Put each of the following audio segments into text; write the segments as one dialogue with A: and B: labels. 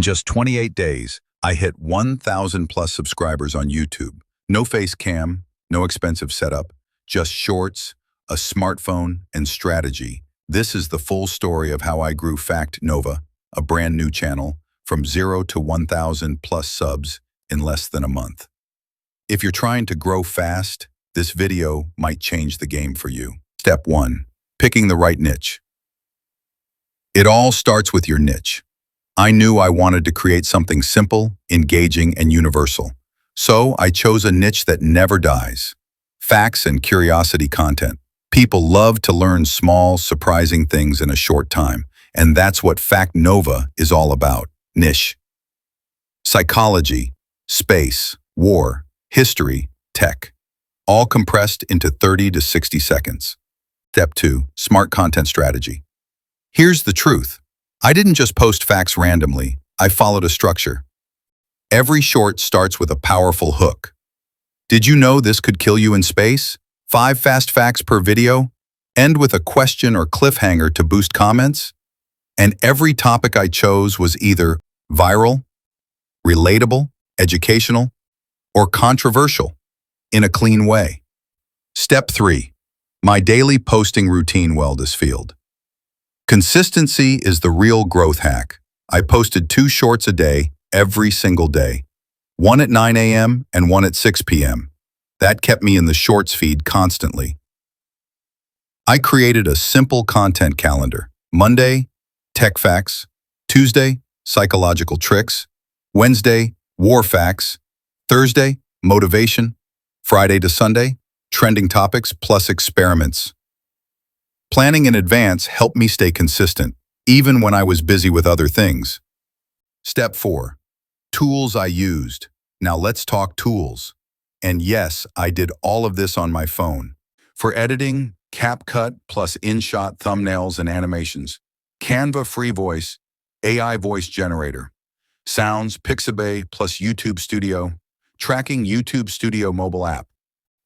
A: just 28 days, I hit 1,000 plus subscribers on YouTube. No face cam, no expensive setup, just shorts, a smartphone, and strategy. This is the full story of how I grew Fact Nova, a brand new channel, from 0 to 1,000 plus subs in less than a month. If you're trying to grow fast, this video might change the game for you. Step 1. Picking the right niche. It all starts with your niche. I knew I wanted to create something simple, engaging, and universal. So I chose a niche that never dies. Facts and curiosity content. People love to learn small, surprising things in a short time, and that's what Fact Nova is all about. Niche. Psychology, space, war, history, tech. All compressed into 30 to 60 seconds. Step 2. Smart content strategy. Here's the truth. I didn't just post facts randomly. I followed a structure. Every short starts with a powerful hook. Did you know this could kill you in space? 5 fast facts per video. End with a question or cliffhanger to boost comments. And every topic I chose was either viral, relatable, educational, or controversial in a clean way. Step 3. My daily posting routine wellness field. Consistency is the real growth hack. I posted 2 shorts a day, every single day. One at 9 a.m. and one at 6 p.m. That kept me in the shorts feed constantly. I created a simple content calendar. Monday, tech facts. Tuesday, psychological tricks. Wednesday, war facts. Thursday, motivation. Friday to Sunday, trending topics plus experiments. Planning in advance helped me stay consistent, even when I was busy with other things. Step 4. Tools I used. Now let's talk tools. And yes, I did all of this on my phone. For editing, CapCut plus InShot thumbnails and animations. Canva free voice, AI voice generator. Sounds, Pixabay plus YouTube Studio. Tracking YouTube Studio mobile app.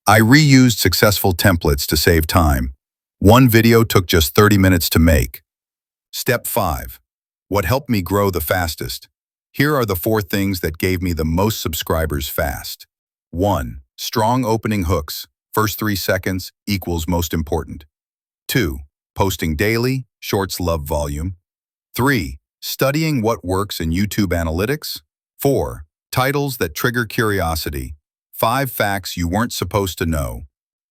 A: I reused successful templates to save time. One video took just 30 minutes to make. Step 5. What helped me grow the fastest? Here are the 4 things that gave me the most subscribers fast. 1. Strong opening hooks. First 3 seconds equals most important. 2. Posting daily. Shorts love volume. 3. Studying what works in YouTube analytics. 4. Titles that trigger curiosity. 5 facts you weren't supposed to know.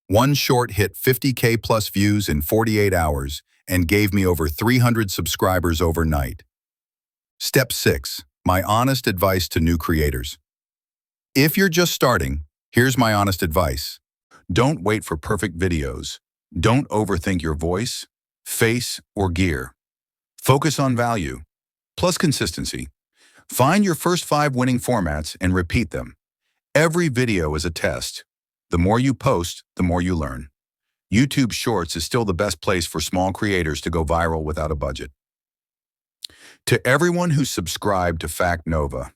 A: One short hit 50K plus views in 48 hours and gave me over 300 subscribers overnight. Step 6. My honest advice to new creators. If you're just starting, here's my honest advice. Don't wait for perfect videos. Don't overthink your voice, face, or gear. Focus on value, plus consistency. Find your first 5 winning formats and repeat them. Every video is a test. The more you post, the more you learn. YouTube Shorts is still the best place for small creators to go viral without a budget. To everyone who subscribed to Fact Nova,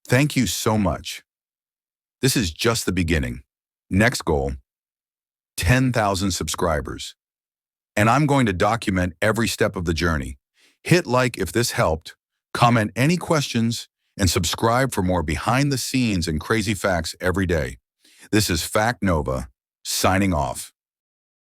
A: thank you so much. This is just the beginning. Next goal, 10,000 subscribers. And I'm going to document every step of the journey. Hit like if this helped, comment any questions, and subscribe for more behind the scenes and crazy facts every day. This is Fact Nova, signing off.